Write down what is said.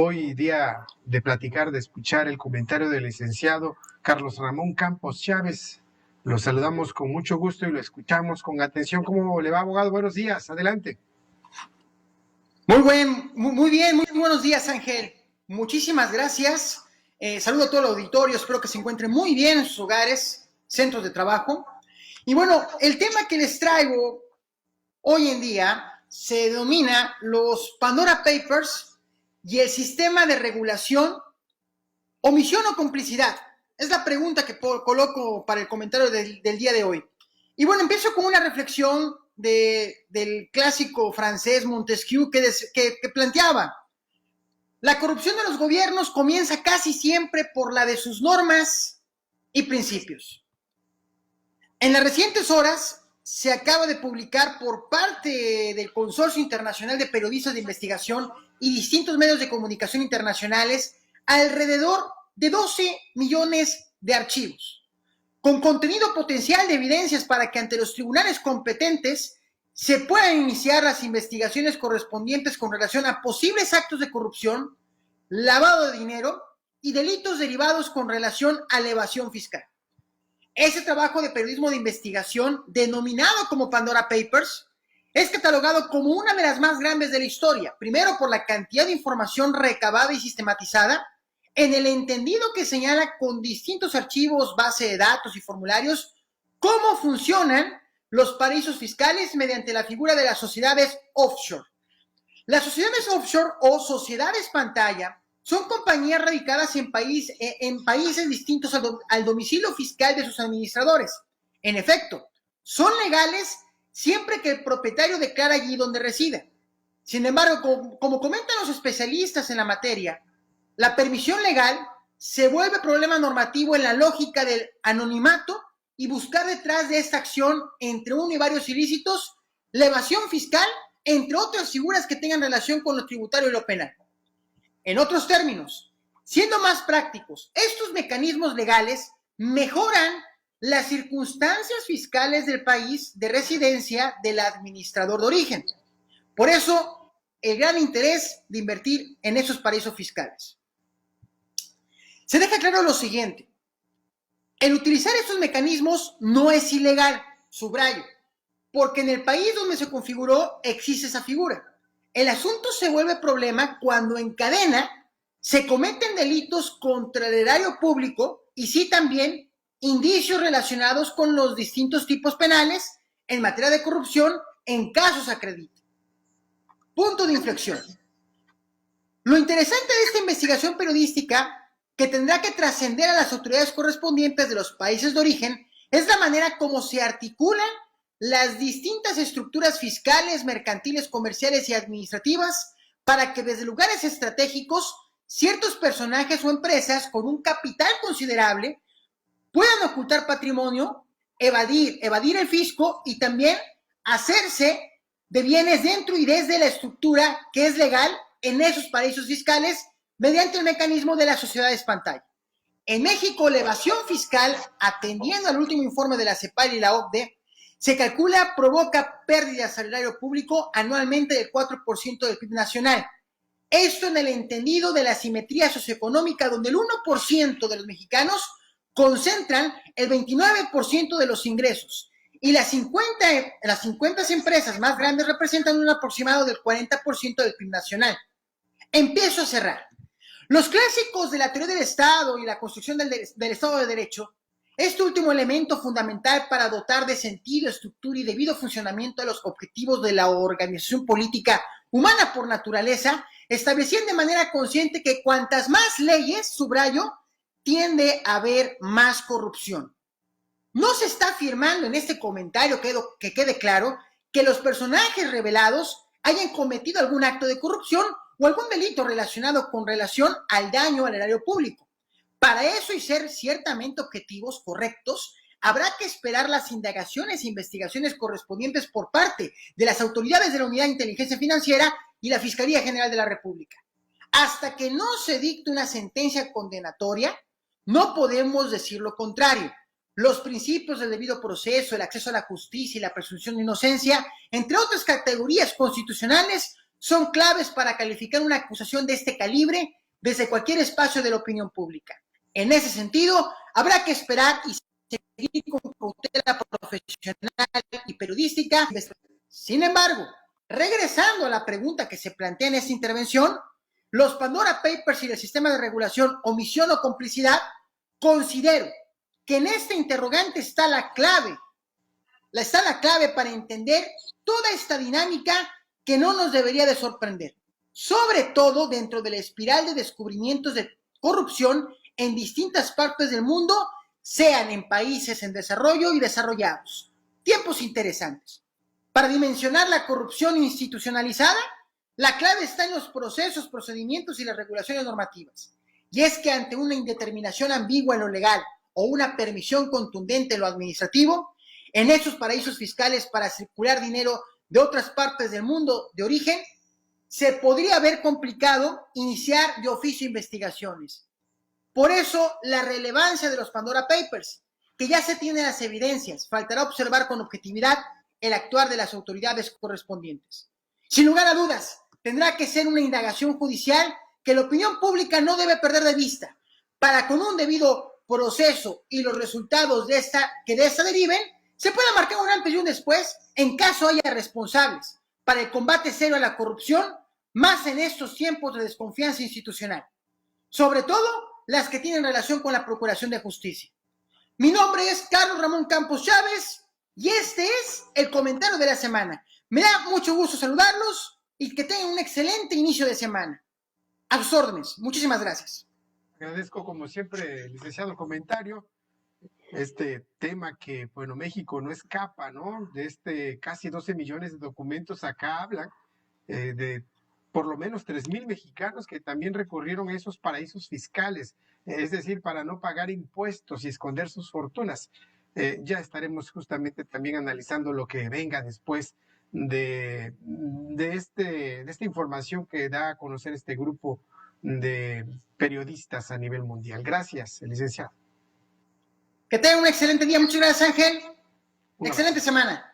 hoy día de platicar, de escuchar el comentario del licenciado Carlos Ramón Campos Chávez. Lo saludamos con mucho gusto y lo escuchamos con atención. ¿Cómo le va, abogado? Buenos días, adelante. Muy bien, muy buenos días, Ángel. Muchísimas gracias. Saludo a todo el auditorio, espero que se encuentren muy bien en sus hogares, centros de trabajo. Y bueno, el tema que les traigo hoy en día se denomina los Pandora Papers y el sistema de regulación, omisión o complicidad. Es la pregunta que coloco para el comentario del día de hoy. Y bueno, empiezo con una reflexión del clásico francés Montesquieu que planteaba: la corrupción de los gobiernos comienza casi siempre por la de sus normas y principios. En las recientes horas se acaba de publicar por parte del Consorcio Internacional de Periodistas de Investigación y distintos medios de comunicación internacionales alrededor de 12 millones de archivos, con contenido potencial de evidencias para que ante los tribunales competentes se puedan iniciar las investigaciones correspondientes con relación a posibles actos de corrupción, lavado de dinero y delitos derivados con relación a la evasión fiscal. Ese trabajo de periodismo de investigación, denominado como Pandora Papers, es catalogado como una de las más grandes de la historia, primero por la cantidad de información recabada y sistematizada, en el entendido que señala con distintos archivos, base de datos y formularios cómo funcionan los paraísos fiscales mediante la figura de las sociedades offshore. Las sociedades offshore o sociedades pantalla son compañías radicadas en países distintos al domicilio fiscal de sus administradores. En efecto, son legales siempre que el propietario declara allí donde reside. Sin embargo, como comentan los especialistas en la materia, la permisión legal se vuelve problema normativo en la lógica del anonimato y buscar detrás de esta acción, entre uno y varios ilícitos, la evasión fiscal, entre otras figuras que tengan relación con lo tributario y lo penal. En otros términos, siendo más prácticos, estos mecanismos legales mejoran las circunstancias fiscales del país de residencia del administrador de origen. Por eso, el gran interés de invertir en esos paraísos fiscales. Se deja claro lo siguiente: el utilizar estos mecanismos no es ilegal, subrayo, porque en el país donde se configuró existe esa figura. El asunto se vuelve problema cuando en cadena se cometen delitos contra el erario público y sí también indicios relacionados con los distintos tipos penales en materia de corrupción en casos acredite. Punto de inflexión. Lo interesante de esta investigación periodística, que tendrá que trascender a las autoridades correspondientes de los países de origen, es la manera como se articulan las distintas estructuras fiscales, mercantiles, comerciales y administrativas para que desde lugares estratégicos ciertos personajes o empresas con un capital considerable puedan ocultar patrimonio, evadir el fisco y también hacerse de bienes dentro y desde la estructura que es legal en esos paraísos fiscales mediante el mecanismo de las sociedades pantalla. En México, la evasión fiscal, atendiendo al último informe de la CEPAL y la OCDE, se calcula provoca pérdidas al erario público anualmente del 4% del PIB nacional. Esto en el entendido de la asimetría socioeconómica, donde el 1% de los mexicanos concentran el 29% de los ingresos y las 50 empresas más grandes representan un aproximado del 40% del PIB nacional. Empiezo a cerrar. Los clásicos de la teoría del Estado y la construcción del Estado de Derecho, este último elemento fundamental para dotar de sentido, estructura y debido funcionamiento a los objetivos de la organización política humana por naturaleza, establecían de manera consciente que cuantas más leyes, subrayo, tiende a haber más corrupción. No se está afirmando en este comentario, que quede claro, que los personajes revelados hayan cometido algún acto de corrupción o algún delito relacionado con relación al daño al erario público. Para eso, y ser ciertamente objetivos correctos, habrá que esperar las indagaciones e investigaciones correspondientes por parte de las autoridades de la Unidad de Inteligencia Financiera y la Fiscalía General de la República. Hasta que no se dicte una sentencia condenatoria, no podemos decir lo contrario. Los principios del debido proceso, el acceso a la justicia y la presunción de inocencia, entre otras categorías constitucionales, son claves para calificar una acusación de este calibre desde cualquier espacio de la opinión pública. En ese sentido, habrá que esperar y seguir con cautela profesional y periodística. Sin embargo, regresando a la pregunta que se plantea en esta intervención, los Pandora Papers y el sistema de regulación, omisión o complicidad, considero que en esta interrogante está la clave para entender toda esta dinámica que no nos debería de sorprender, sobre todo dentro de la espiral de descubrimientos de corrupción en distintas partes del mundo, sean en países en desarrollo y desarrollados. Tiempos interesantes. Para dimensionar la corrupción institucionalizada, la clave está en los procesos, procedimientos y las regulaciones normativas. Y es que ante una indeterminación ambigua en lo legal o una permisión contundente en lo administrativo, en esos paraísos fiscales para circular dinero de otras partes del mundo de origen, se podría haber complicado iniciar de oficio investigaciones. Por eso, la relevancia de los Pandora Papers, que ya se tienen las evidencias, faltará observar con objetividad el actuar de las autoridades correspondientes. Sin lugar a dudas, tendrá que ser una indagación judicial que la opinión pública no debe perder de vista, para con un debido proceso y los resultados que de esta deriven, se pueda marcar un antes y un después en caso haya responsables para el combate serio a la corrupción, más en estos tiempos de desconfianza institucional, sobre todo las que tienen relación con la Procuración de Justicia. Mi nombre es Carlos Ramón Campos Chávez y este es el comentario de la semana. Me da mucho gusto saludarlos y que tengan un excelente inicio de semana. A sus órdenes. Muchísimas gracias. Agradezco como siempre, licenciado, el comentario. Este tema que, bueno, México no escapa, ¿no? De casi 12 millones de documentos acá hablan de por lo menos 3,000 mexicanos que también recurrieron a esos paraísos fiscales, es decir, para no pagar impuestos y esconder sus fortunas. Ya estaremos justamente también analizando lo que venga después de esta información que da a conocer este grupo de periodistas a nivel mundial. Gracias, licenciado. Que tengan un excelente día. Muchas gracias, Ángel. Excelente semana.